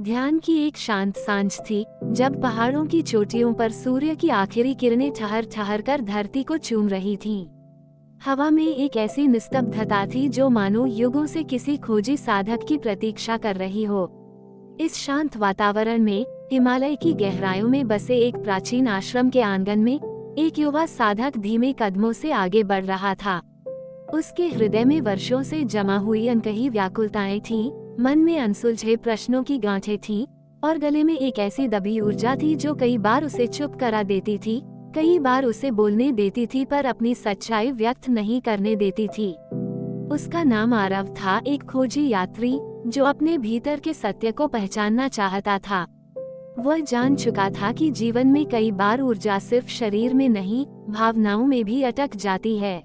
ध्यान की एक शांत सांझ थी, जब पहाड़ों की चोटियों पर सूर्य की आखिरी किरणें ठहर ठहर कर धरती को चूम रही थीं। हवा में एक ऐसी निस्तब्धता थी जो मानो युगों से किसी खोजी साधक की प्रतीक्षा कर रही हो। इस शांत वातावरण में हिमालय की गहराइयों में बसे एक प्राचीन आश्रम के आंगन में एक युवा साधक धीमे कदमों से आगे बढ़ रहा था। उसके हृदय में वर्षों से जमा हुई अनकही व्याकुलताएं थीं, मन में अनसुलझे प्रश्नों की गांठें थीं, और गले में एक ऐसी दबी ऊर्जा थी जो कई बार उसे चुप करा देती थी, कई बार उसे बोलने देती थी पर अपनी सच्चाई व्यक्त नहीं करने देती थी। उसका नाम आरव था, एक खोजी यात्री जो अपने भीतर के सत्य को पहचानना चाहता था। वह जान चुका था कि जीवन में कई बार ऊर्जा सिर्फ शरीर में नहीं, भावनाओं में भी अटक जाती है।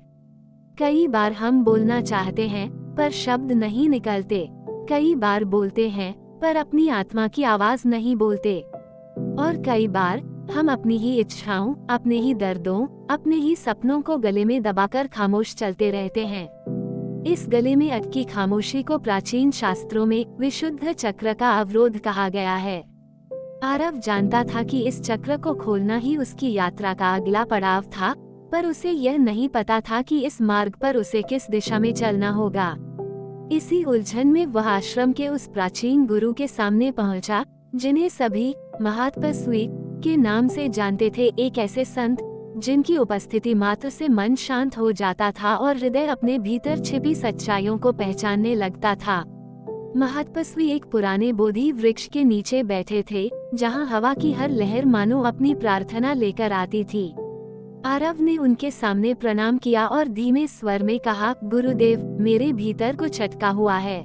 कई बार हम बोलना चाहते हैं पर शब्द नहीं निकलते, कई बार बोलते हैं पर अपनी आत्मा की आवाज नहीं बोलते, और कई बार हम अपनी ही इच्छाओं, अपने ही दर्दों, अपने ही सपनों को गले में दबाकर खामोश चलते रहते हैं। इस गले में अटकी खामोशी को प्राचीन शास्त्रों में विशुद्ध चक्र का अवरोध कहा गया है। आरव जानता था कि इस चक्र को खोलना ही उसकी यात्रा का अगला पड़ाव था, पर उसे यह नहीं पता था कि इस मार्ग पर उसे किस दिशा में चलना होगा। इसी उलझन में वह आश्रम के उस प्राचीन गुरु के सामने पहुंचा, जिन्हें सभी महातपस्वी के नाम से जानते थे। एक ऐसे संत जिनकी उपस्थिति मात्र से मन शांत हो जाता था और हृदय अपने भीतर छिपी सच्चाइयों को पहचानने लगता था। महातपस्वी एक पुराने बोधि वृक्ष के नीचे बैठे थे, जहां हवा की हर लहर मानो अपनी प्रार्थना लेकर आती थी। आरव ने उनके सामने प्रणाम किया और धीमे स्वर में कहा, गुरुदेव, मेरे भीतर कुछ अटका हुआ है।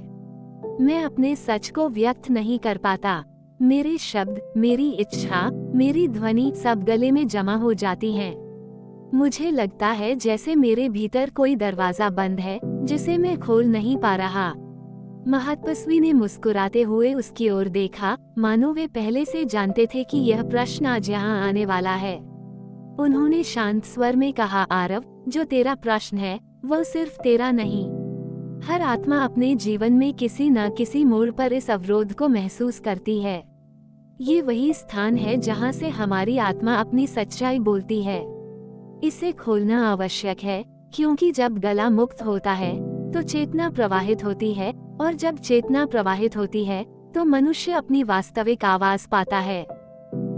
मैं अपने सच को व्यक्त नहीं कर पाता। मेरे शब्द, मेरी इच्छा, मेरी ध्वनि सब गले में जमा हो जाती हैं। मुझे लगता है जैसे मेरे भीतर कोई दरवाजा बंद है, जिसे मैं खोल नहीं पा रहा। महातपस्वी ने मुस्कुराते हुए उसकी ओर देखा, मानो वे पहले से जानते थे कि यह प्रश्न आज यहाँ आने वाला है। उन्होंने शांत स्वर में कहा, आरव, जो तेरा प्रश्न है वह सिर्फ तेरा नहीं। हर आत्मा अपने जीवन में किसी न किसी मोड़ पर इस अवरोध को महसूस करती है। ये वही स्थान है जहाँ से हमारी आत्मा अपनी सच्चाई बोलती है। इसे खोलना आवश्यक है, क्योंकि जब गला मुक्त होता है तो चेतना प्रवाहित होती है, और जब चेतना प्रवाहित होती है तो मनुष्य अपनी वास्तविक आवाज पाता है।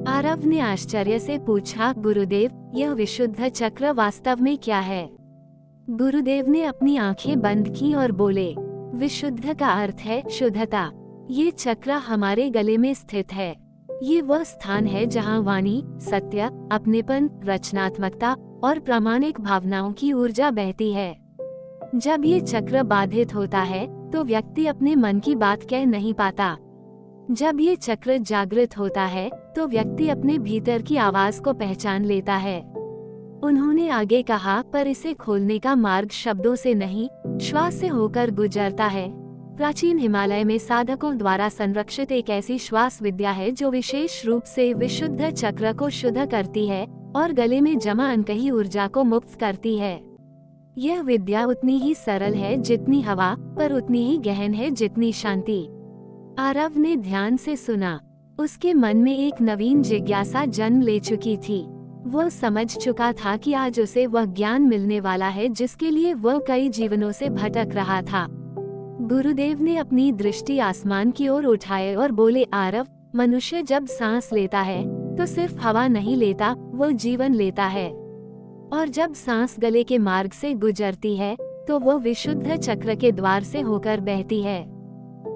आरव ने आश्चर्य से पूछा, गुरुदेव, यह विशुद्ध चक्र वास्तव में क्या है? गुरुदेव ने अपनी आंखें बंद की और बोले, विशुद्ध का अर्थ है शुद्धता। ये चक्र हमारे गले में स्थित है। ये वह स्थान है जहाँ वाणी, सत्य, अपनेपन, रचनात्मकता और प्रामाणिक भावनाओं की ऊर्जा बहती है। जब ये चक्र बाधित होता है तो व्यक्ति अपने मन की बात कह नहीं पाता। जब ये चक्र जागृत होता है तो व्यक्ति अपने भीतर की आवाज को पहचान लेता है। उन्होंने आगे कहा, पर इसे खोलने का मार्ग शब्दों से नहीं, श्वास से होकर गुजरता है। प्राचीन हिमालय में साधकों द्वारा संरक्षित एक ऐसी श्वास विद्या है जो विशेष रूप से विशुद्ध चक्र को शुद्ध करती है और गले में जमा अनकही ऊर्जा को मुक्त करती है। यह विद्या उतनी ही सरल है जितनी हवा, पर उतनी ही गहन है जितनी शांति। आरव ने ध्यान से सुना। उसके मन में एक नवीन जिज्ञासा जन्म ले चुकी थी। वह समझ चुका था कि आज उसे वह ज्ञान मिलने वाला है जिसके लिए वह कई जीवनों से भटक रहा था। गुरुदेव ने अपनी दृष्टि आसमान की ओर उठाए और बोले, आरव, मनुष्य जब सांस लेता है तो सिर्फ हवा नहीं लेता, वो जीवन लेता है। और जब सांस गले के मार्ग से गुजरती है तो वो विशुद्ध चक्र के द्वार से होकर बहती है।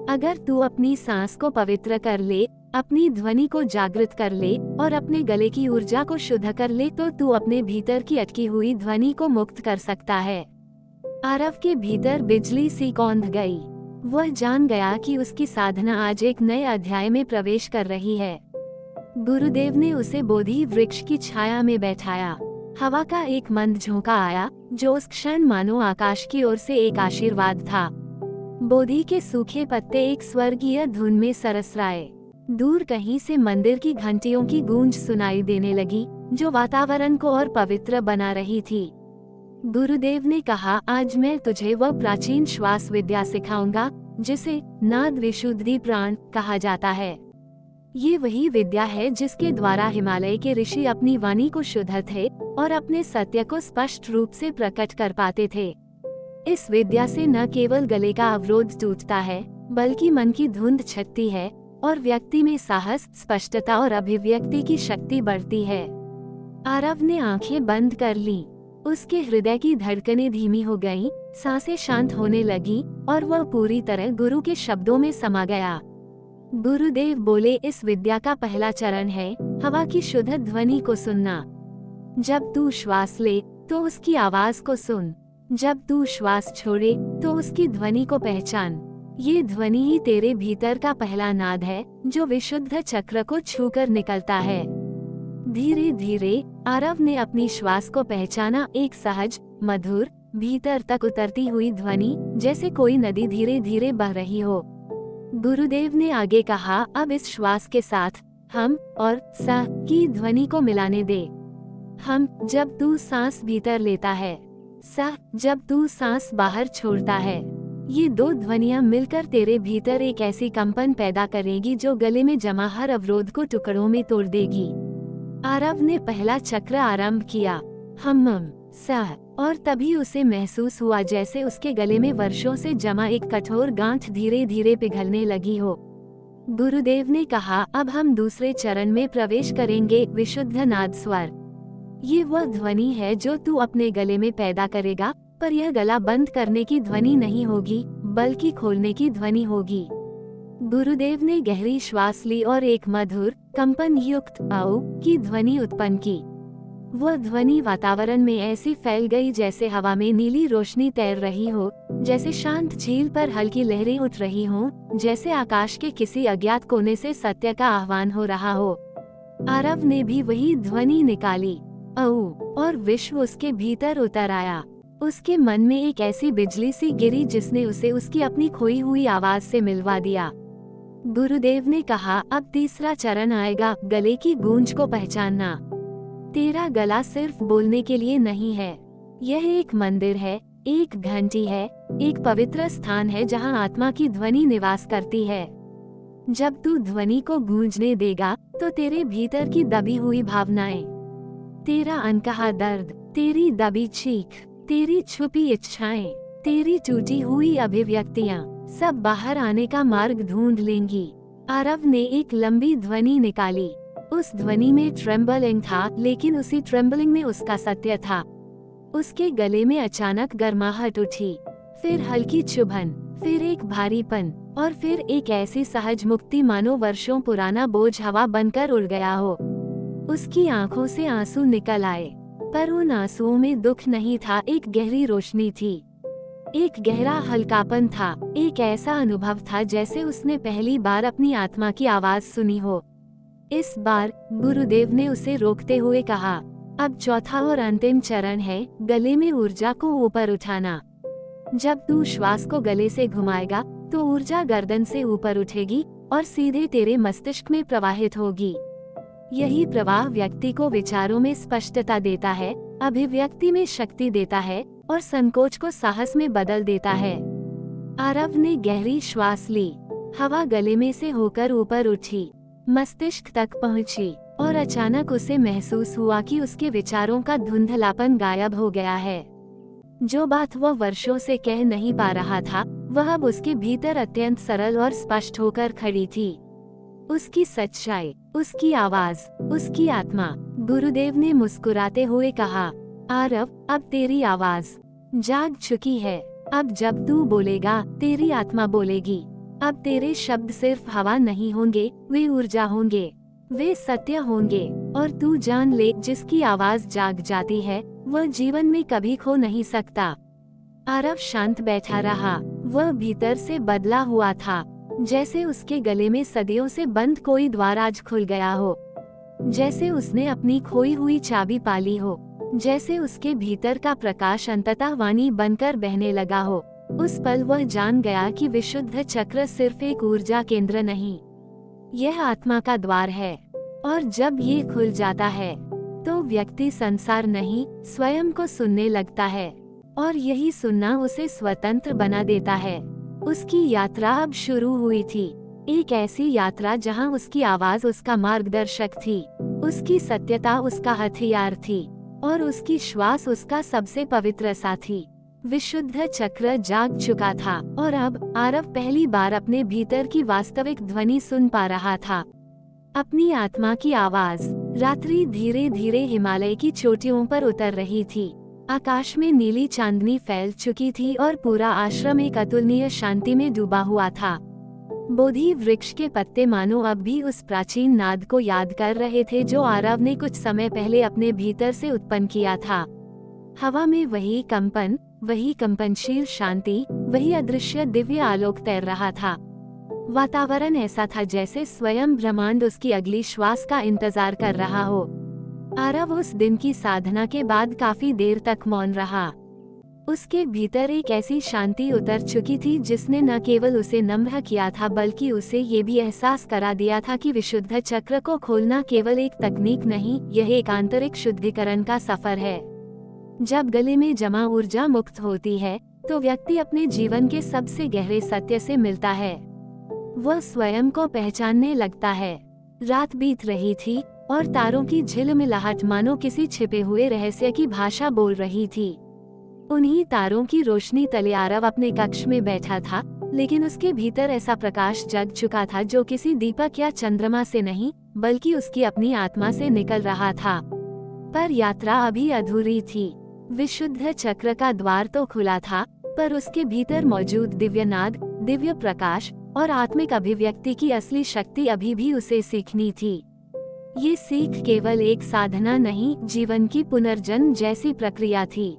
अगर तू अपनी सांस को पवित्र कर ले, अपनी ध्वनि को जागृत कर ले और अपने गले की ऊर्जा को शुद्ध कर ले, तो तू अपने भीतर की अटकी हुई ध्वनि को मुक्त कर सकता है। आरव के भीतर बिजली सी कौंध गई। वह जान गया कि उसकी साधना आज एक नए अध्याय में प्रवेश कर रही है। गुरुदेव ने उसे बोधि वृक्ष की छाया में बैठाया। हवा का एक मंद झोंका आया, जो उस क्षण मानो आकाश की ओर से एक आशीर्वाद था। बोधि के सूखे पत्ते एक स्वर्गीय धुन में सरसराए। दूर कहीं से मंदिर की घंटियों की गूंज सुनाई देने लगी, जो वातावरण को और पवित्र बना रही थी। गुरुदेव ने कहा, आज मैं तुझे वह प्राचीन श्वास विद्या सिखाऊंगा जिसे नाद विशुद्धि प्राण कहा जाता है। ये वही विद्या है जिसके द्वारा हिमालय के ऋषि अपनी वाणी को शुद्ध थे और अपने सत्य को स्पष्ट रूप से प्रकट कर पाते थे। इस विद्या से न केवल गले का अवरोध टूटता है, बल्कि मन की धुंध छटती है और व्यक्ति में साहस, स्पष्टता और अभिव्यक्ति की शक्ति बढ़ती है। आरव ने आंखें बंद कर ली। उसके हृदय की धड़कनें धीमी हो गईं, सांसें शांत होने लगी और वह पूरी तरह गुरु के शब्दों में समा गया। गुरुदेव बोले, इस विद्या का पहला चरण है हवा की शुद्ध ध्वनि को सुनना। जब तू श्वास ले तो उसकी आवाज को सुन, जब तू श्वास छोड़े तो उसकी ध्वनि को पहचान। ये ध्वनि ही तेरे भीतर का पहला नाद है जो विशुद्ध चक्र को छूकर निकलता है। धीरे धीरे आरव ने अपनी श्वास को पहचाना, एक सहज, मधुर, भीतर तक उतरती हुई ध्वनि, जैसे कोई नदी धीरे धीरे बह रही हो। गुरुदेव ने आगे कहा, अब इस श्वास के साथ हम और स की ध्वनि को मिलाने दे। हम जब तू सांस भीतर लेता है, स जब तू सांस बाहर छोड़ता है। ये दो ध्वनियां मिलकर तेरे भीतर एक ऐसी कंपन पैदा करेगी जो गले में जमा हर अवरोध को टुकड़ों में तोड़ देगी। आरव ने पहला चक्र आरंभ किया, हम स, और तभी उसे महसूस हुआ जैसे उसके गले में वर्षों से जमा एक कठोर गांठ धीरे धीरे पिघलने लगी हो। गुरुदेव ने कहा, अब हम दूसरे चरण में प्रवेश करेंगे, विशुद्ध नाद स्वर। ये वह ध्वनि है जो तू अपने गले में पैदा करेगा, पर यह गला बंद करने की ध्वनि नहीं होगी, बल्कि खोलने की ध्वनि होगी। गुरुदेव ने गहरी श्वास ली और एक मधुर, कंपन युक्त औ की ध्वनि उत्पन्न की। वह ध्वनि वातावरण में ऐसी फैल गई जैसे हवा में नीली रोशनी तैर रही हो, जैसे शांत झील पर हल्की लहरें उठ रही हों, जैसे आकाश के किसी अज्ञात कोने से सत्य का आह्वान हो रहा हो। आरव ने भी वही ध्वनि निकाली, औ, और विश्व उसके भीतर उतर आया। उसके मन में एक ऐसी बिजली सी गिरी जिसने उसे उसकी अपनी खोई हुई आवाज से मिलवा दिया। गुरुदेव ने कहा, अब तीसरा चरण आएगा, गले की गूंज को पहचानना। तेरा गला सिर्फ बोलने के लिए नहीं है, यह एक मंदिर है, एक घंटी है, एक पवित्र स्थान है जहां आत्मा की ध्वनि निवास करती है। जब तू ध्वनि को गूंजने देगा तो तेरे भीतर की दबी हुई भावनाएं, तेरा अनकहा दर्द, तेरी दबी चीख, तेरी छुपी इच्छाएं, तेरी टूटी हुई अभिव्यक्तियां सब बाहर आने का मार्ग ढूंढ लेंगी। आरव ने एक लंबी ध्वनि निकाली। उस ध्वनि में ट्रेम्बलिंग था, लेकिन उसी ट्रेम्बलिंग में उसका सत्य था। उसके गले में अचानक गर्माहट उठी, फिर हल्की चुभन, फिर एक भारीपन, और फिर एक ऐसी सहज मुक्ति मानो वर्षों पुराना बोझ हवा बनकर उड़ गया हो। उसकी आंखों से आंसू निकल आए, पर उन आंसुओं में दुख नहीं था, एक गहरी रोशनी थी, एक गहरा हल्कापन था, एक ऐसा अनुभव था जैसे उसने पहली बार अपनी आत्मा की आवाज सुनी हो। इस बार गुरुदेव ने उसे रोकते हुए कहा, अब चौथा और अंतिम चरण है, गले में ऊर्जा को ऊपर उठाना। जब तू श्वास को गले से घुमाएगा तो ऊर्जा गर्दन से ऊपर उठेगी और सीधे तेरे मस्तिष्क में प्रवाहित होगी। यही प्रवाह व्यक्ति को विचारों में स्पष्टता देता है, अभिव्यक्ति में शक्ति देता है और संकोच को साहस में बदल देता है। आरव ने गहरी श्वास ली, हवा गले में से होकर ऊपर उठी, मस्तिष्क तक पहुंची, और अचानक उसे महसूस हुआ कि उसके विचारों का धुंधलापन गायब हो गया है। जो बात वह वर्षों से कह नहीं पा रहा था, वह अब उसके भीतर अत्यंत सरल और स्पष्ट होकर खड़ी थी। उसकी सच्चाई, उसकी आवाज, उसकी आत्मा। गुरुदेव ने मुस्कुराते हुए कहा, आरव, अब तेरी आवाज जाग चुकी है। अब जब तू बोलेगा, तेरी आत्मा बोलेगी। अब तेरे शब्द सिर्फ हवा नहीं होंगे, वे ऊर्जा होंगे, वे सत्य होंगे। और तू जान ले, जिसकी आवाज जाग जाती है वह जीवन में कभी खो नहीं सकता। आरव शांत बैठा रहा। वह भीतर से बदला हुआ था, जैसे उसके गले में सदियों से बंद कोई द्वार आज खुल गया हो, जैसे उसने अपनी खोई हुई चाबी पाली हो, जैसे उसके भीतर का प्रकाश अंततः वाणी बनकर बहने लगा हो। उस पल वह जान गया कि विशुद्ध चक्र सिर्फ एक ऊर्जा केंद्र नहीं, यह आत्मा का द्वार है। और जब ये खुल जाता है तो व्यक्ति संसार नहीं, स्वयं को सुनने लगता है, और यही सुनना उसे स्वतंत्र बना देता है। उसकी यात्रा अब शुरू हुई थी। एक ऐसी यात्रा जहां उसकी आवाज उसका मार्गदर्शक थी, उसकी सत्यता उसका हथियार थी और उसकी श्वास उसका सबसे पवित्र साथी। विशुद्ध चक्र जाग चुका था और अब आरव पहली बार अपने भीतर की वास्तविक ध्वनि सुन पा रहा था, अपनी आत्मा की आवाज। रात्रि धीरे धीरे हिमालय की चोटियों पर उतर रही थी। आकाश में नीली चांदनी फैल चुकी थी और पूरा आश्रम एक अतुलनीय शांति में डूबा हुआ था। बोधि वृक्ष के पत्ते मानो अब भी उस प्राचीन नाद को याद कर रहे थे जो आरव ने कुछ समय पहले अपने भीतर से उत्पन्न किया था। हवा में वही कंपन, वही कंपनशील शांति, वही अदृश्य दिव्य आलोक तैर रहा था। वातावरण ऐसा था जैसे स्वयं ब्रह्मांड उसकी अगली श्वास का इंतजार कर रहा हो। आरव उस दिन की साधना के बाद काफी देर तक मौन रहा। उसके भीतर एक ऐसी शांति उतर चुकी थी जिसने न केवल उसे नम्र किया था बल्कि उसे ये भी एहसास करा दिया था कि विशुद्ध चक्र को खोलना केवल एक तकनीक नहीं, यह एक आंतरिक शुद्धिकरण का सफर है। जब गले में जमा ऊर्जा मुक्त होती है तो व्यक्ति अपने जीवन के सबसे गहरे सत्य से मिलता है। वह स्वयं को पहचानने लगता है। रात बीत रही थी और तारों की झिलमिलाहट मानो किसी छिपे हुए रहस्य की भाषा बोल रही थी। उन्हीं तारों की रोशनी तले आरव अपने कक्ष में बैठा था, लेकिन उसके भीतर ऐसा प्रकाश जग चुका था जो किसी दीपक या चंद्रमा से नहीं बल्कि उसकी अपनी आत्मा से निकल रहा था। पर यात्रा अभी अधूरी थी। विशुद्ध चक्र का द्वार तो खुला था, पर उसके भीतर मौजूद दिव्य नाद, दिव्य प्रकाश और आत्मिक अभिव्यक्ति की असली शक्ति अभी भी उसे सीखनी थी। ये सीख केवल एक साधना नहीं, जीवन की पुनर्जन्म जैसी प्रक्रिया थी।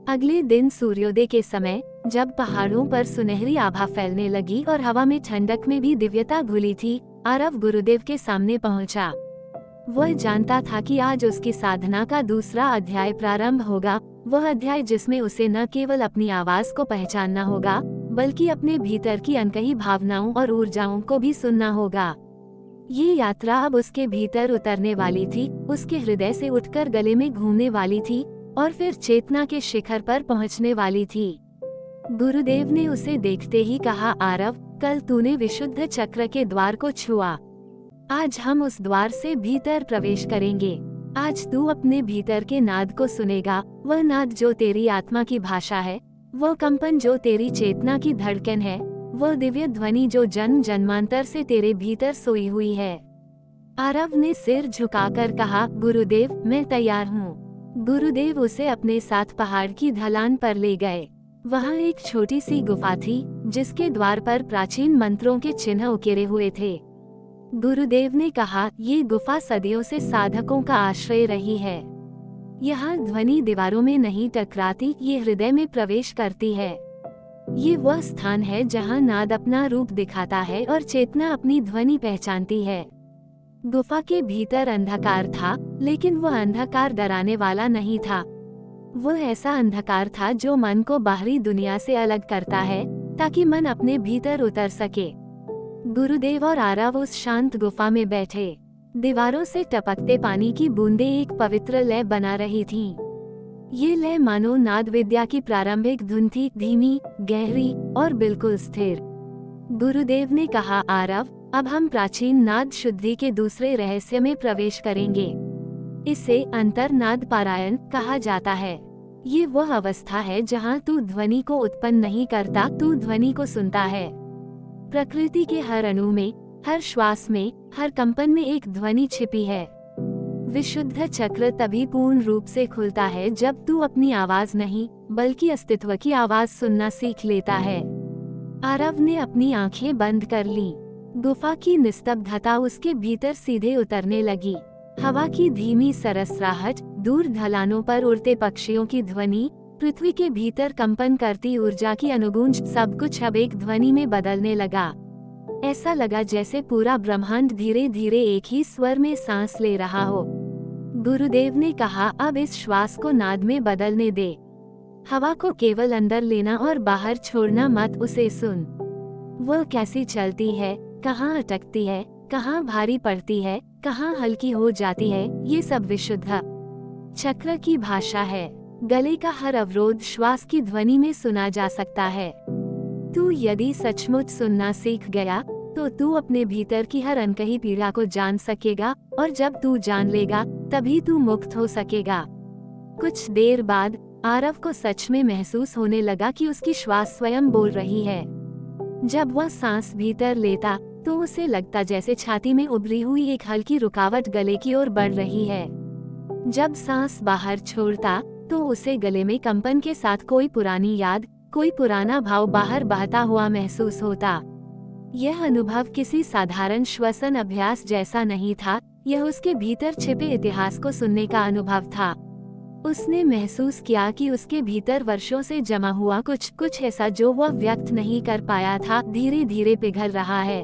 अगले दिन सूर्योदय के समय जब पहाड़ों पर सुनहरी आभा फैलने लगी और हवा में ठंडक में भी दिव्यता घुली थी, आरव गुरुदेव के सामने पहुंचा। वह जानता था कि आज उसकी साधना का दूसरा अध्याय प्रारंभ होगा, वह अध्याय जिसमें उसे न केवल अपनी आवाज को पहचानना होगा बल्कि अपने भीतर की अनकही भावनाओं और ऊर्जाओं को भी सुनना होगा। ये यात्रा अब उसके भीतर उतरने वाली थी, उसके हृदय से उठकर गले में घूमने वाली थी और फिर चेतना के शिखर पर पहुंचने वाली थी। गुरुदेव ने उसे देखते ही कहा, आरव, कल तूने विशुद्ध चक्र के द्वार को छुआ। आज हम उस द्वार से भीतर प्रवेश करेंगे। आज तू अपने भीतर के नाद को सुनेगा, वह नाद जो तेरी आत्मा की भाषा है, वह कंपन जो तेरी चेतना की धड़कन है, वह दिव्य ध्वनि जो जन्म जन्मांतर से तेरे भीतर सोई हुई है। आरव ने सिर झुकाकर कहा, गुरुदेव, मैं तैयार हूँ। गुरुदेव उसे अपने साथ पहाड़ की ढलान पर ले गए। वहाँ एक छोटी सी गुफा थी जिसके द्वार पर प्राचीन मंत्रों के चिन्ह उकेरे हुए थे। गुरुदेव ने कहा, ये गुफा सदियों से साधकों का आश्रय रही है। यहाँ ध्वनि दीवारों में नहीं टकराती, ये हृदय में प्रवेश करती है। ये वह स्थान है जहाँ नाद अपना रूप दिखाता है और चेतना अपनी ध्वनि पहचानती है। गुफा के भीतर अंधकार था, लेकिन वह अंधकार डराने वाला नहीं था। वह ऐसा अंधकार था जो मन को बाहरी दुनिया से अलग करता है ताकि मन अपने भीतर उतर सके। गुरुदेव और आरव उस शांत गुफा में बैठे। दीवारों से टपकते पानी की बूंदें एक पवित्र लय बना रही थीं। ये लय मानो नाद विद्या की प्रारंभिक धुन थी, धीमी, गहरी और बिल्कुल स्थिर। गुरुदेव ने कहा, आरव, अब हम प्राचीन नाद शुद्धि के दूसरे रहस्य में प्रवेश करेंगे। इसे अंतर्नाद पारायण कहा जाता है। ये वह अवस्था है जहाँ तू ध्वनि को उत्पन्न नहीं करता, तू ध्वनि को सुनता है। प्रकृति के हर अणु में, हर श्वास में, हर कंपन में एक ध्वनि छिपी है। विशुद्ध चक्र तभी पूर्ण रूप से खुलता है जब तू अपनी आवाज नहीं बल्कि अस्तित्व की आवाज सुनना सीख लेता है। आरव ने अपनी आंखें बंद कर ली। गुफा की निस्तब्धता उसके भीतर सीधे उतरने लगी। हवा की धीमी सरसराहट, दूर ढलानों पर उड़ते पक्षियों की ध्वनि, पृथ्वी के भीतर कंपन करती ऊर्जा की अनुगूंज, सब कुछ अब एक ध्वनि में बदलने लगा। ऐसा लगा जैसे पूरा ब्रह्मांड धीरे धीरे एक ही स्वर में सांस ले रहा हो। गुरुदेव ने कहा, अब इस श्वास को नाद में बदलने दे। हवा को केवल अंदर लेना और बाहर छोड़ना मत, उसे सुन। वह कैसी चलती है, कहाँ अटकती है, कहाँ भारी पड़ती है, कहाँ हल्की हो जाती है, ये सब विशुद्ध चक्र की भाषा है। गले का हर अवरोध श्वास की ध्वनि में सुना जा सकता है। तू यदि सचमुच सुनना सीख गया तो तू अपने भीतर की हर अनकही पीड़ा को जान सकेगा, और जब तू जान लेगा तभी तू मुक्त हो सकेगा। कुछ देर बाद आरव को सच में महसूस होने लगा कि उसकी श्वास स्वयं बोल रही है। जब वह सांस भीतर लेता तो उसे लगता जैसे छाती में उभरी हुई एक हल्की रुकावट गले की ओर बढ़ रही है। जब सांस बाहर छोड़ता तो उसे गले में कंपन के साथ कोई पुरानी याद, कोई पुराना भाव बाहर बहता हुआ महसूस होता। यह अनुभव किसी साधारण श्वसन अभ्यास जैसा नहीं था, यह उसके भीतर छिपे इतिहास को सुनने का अनुभव था। उसने महसूस किया कि उसके भीतर वर्षों से जमा हुआ कुछ ऐसा जो वह व्यक्त नहीं कर पाया था, धीरे धीरे पिघल रहा है।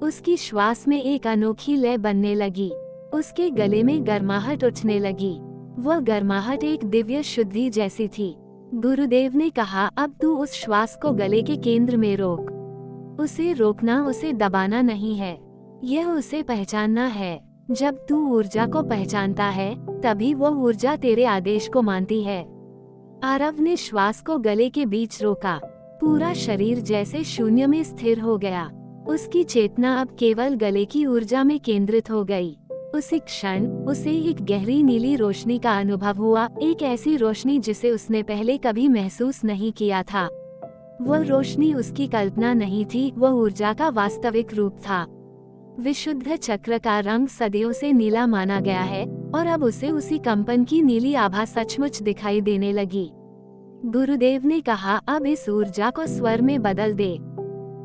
उसकी श्वास में एक अनोखी लय बनने लगी, उसके गले में गर्माहट उठने लगी। वह गर्माहट एक दिव्य शुद्धि जैसी थी। गुरुदेव ने कहा, अब तू उस श्वास को गले के केंद्र में रोक। उसे रोकना, उसे दबाना नहीं है, यह उसे पहचानना है। जब तू ऊर्जा को पहचानता है तभी वह ऊर्जा तेरे आदेश को मानती है। आरव ने श्वास को गले के बीच रोका। पूरा शरीर जैसे शून्य में स्थिर हो गया। उसकी चेतना अब केवल गले की ऊर्जा में केंद्रित हो गई। उसी क्षण उसे एक गहरी नीली रोशनी का अनुभव हुआ, एक ऐसी रोशनी जिसे उसने पहले कभी महसूस नहीं किया था। वह रोशनी उसकी कल्पना नहीं थी, वह ऊर्जा का वास्तविक रूप था। विशुद्ध चक्र का रंग सदियों से नीला माना गया है और अब उसे उसी कंपन की नीली आभा सचमुच दिखाई देने लगी। गुरुदेव ने कहा, अब इस ऊर्जा को स्वर में बदल दे।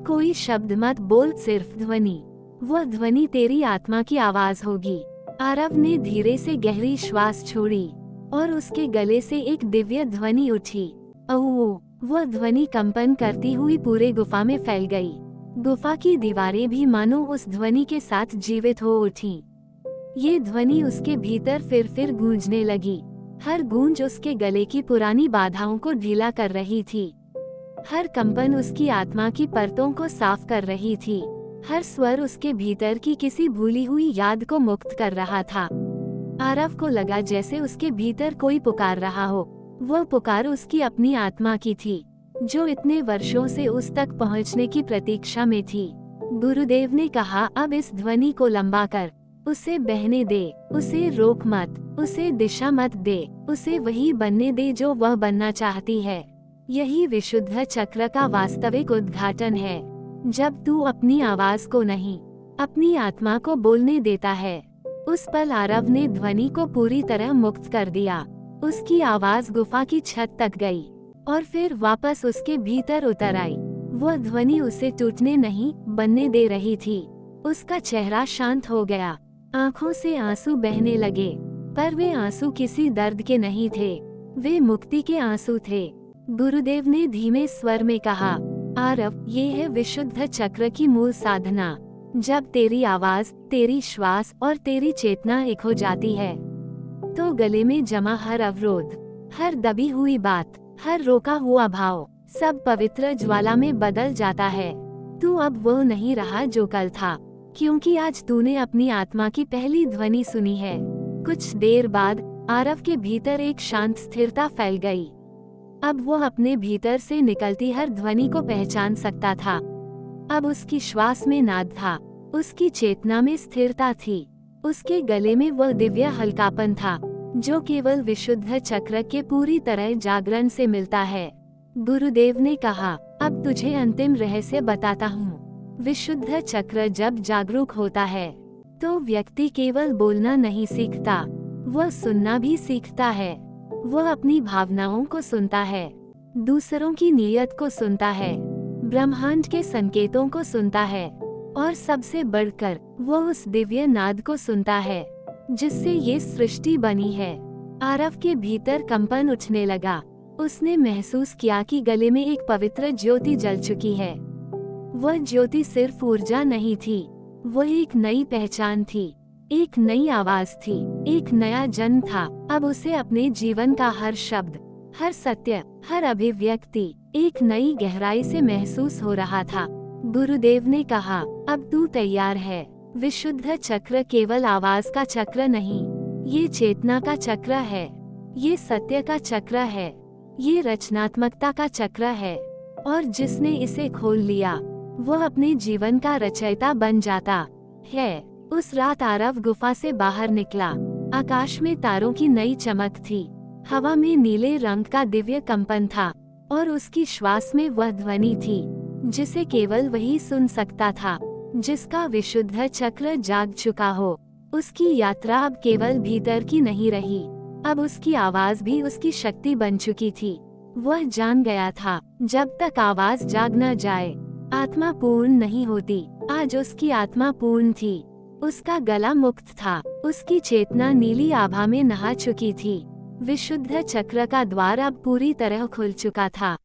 कोई शब्द मत बोल, सिर्फ ध्वनि। वह ध्वनि तेरी आत्मा की आवाज होगी। आरव ने धीरे से गहरी श्वास छोड़ी और उसके गले से एक दिव्य ध्वनि उठी। ओह! वह ध्वनि कंपन करती हुई पूरे गुफा में फैल गई। गुफा की दीवारें भी मानो उस ध्वनि के साथ जीवित हो उठीं। ये ध्वनि उसके भीतर फिर गूंजने लगी। हर गूंज उसके गले की पुरानी बाधाओं को ढीला कर रही थी। हर कंपन उसकी आत्मा की परतों को साफ कर रही थी। हर स्वर उसके भीतर की किसी भूली हुई याद को मुक्त कर रहा था। आरव को लगा जैसे उसके भीतर कोई पुकार रहा हो। वह पुकार उसकी अपनी आत्मा की थी, जो इतने वर्षों से उस तक पहुंचने की प्रतीक्षा में थी। गुरुदेव ने कहा, अब इस ध्वनि को लंबा कर, उसे बहने दे, उसे रोक मत, उसे दिशा मत दे, उसे वही बनने दे जो वह बनना चाहती है। यही विशुद्ध चक्र का वास्तविक उद्घाटन है। जब तू अपनी आवाज को नहीं, अपनी आत्मा को बोलने देता है। उस पल आरव ने ध्वनि को पूरी तरह मुक्त कर दिया। उसकी आवाज गुफा की छत तक गई और फिर वापस उसके भीतर उतर आई। वह ध्वनि उसे टूटने नहीं, बनने दे रही थी। उसका चेहरा शांत हो गया, आंखों से आंसू बहने लगे, पर वे आंसू किसी दर्द के नहीं थे, वे मुक्ति के आंसू थे। गुरुदेव ने धीमे स्वर में कहा, आरव, ये है विशुद्ध चक्र की मूल साधना। जब तेरी आवाज, तेरी श्वास और तेरी चेतना एक हो जाती है, तो गले में जमा हर अवरोध, हर दबी हुई बात, हर रोका हुआ भाव, सब पवित्र ज्वाला में बदल जाता है। तू अब वो नहीं रहा जो कल था, क्योंकि आज तूने अपनी आत्मा की पहली ध्वनि सुनी है। कुछ देर बाद आरव के भीतर एक शांत स्थिरता फैल गई। अब वह अपने भीतर से निकलती हर ध्वनि को पहचान सकता था। अब उसकी श्वास में नाद था, उसकी चेतना में स्थिरता थी, उसके गले में वह दिव्य हल्कापन था जो केवल विशुद्ध चक्र के पूरी तरह जागरण से मिलता है। गुरुदेव ने कहा, अब तुझे अंतिम रहस्य बताता हूँ। विशुद्ध चक्र जब जागरूक होता है तो व्यक्ति केवल बोलना नहीं सीखता, वह सुनना भी सीखता है। वह अपनी भावनाओं को सुनता है, दूसरों की नीयत को सुनता है, ब्रह्मांड के संकेतों को सुनता है, और सबसे बढ़कर वह उस दिव्य नाद को सुनता है जिससे ये सृष्टि बनी है। आरव के भीतर कंपन उठने लगा। उसने महसूस किया कि गले में एक पवित्र ज्योति जल चुकी है। वह ज्योति सिर्फ ऊर्जा नहीं थी, वह एक नई पहचान थी, एक नई आवाज थी, एक नया जन्म था। अब उसे अपने जीवन का हर शब्द, हर सत्य, हर अभिव्यक्ति एक नई गहराई से महसूस हो रहा था। गुरुदेव ने कहा, अब तू तैयार है। विशुद्ध चक्र केवल आवाज का चक्र नहीं, ये चेतना का चक्र है, ये सत्य का चक्र है, ये रचनात्मकता का चक्र है। और जिसने इसे खोल लिया वो अपने जीवन का रचयिता बन जाता है। उस रात आरव गुफा से बाहर निकला। आकाश में तारों की नई चमक थी, हवा में नीले रंग का दिव्य कंपन था, और उसकी श्वास में वह ध्वनि थी जिसे केवल वही सुन सकता था जिसका विशुद्ध चक्र जाग चुका हो। उसकी यात्रा अब केवल भीतर की नहीं रही, अब उसकी आवाज भी उसकी शक्ति बन चुकी थी। वह जान गया था, जब तक आवाज जाग न जाए, आत्मा पूर्ण नहीं होती। आज उसकी आत्मा पूर्ण थी। उसका गला मुक्त था, उसकी चेतना नीली आभा में नहा चुकी थी। विशुद्ध चक्र का द्वार अब पूरी तरह खुल चुका था।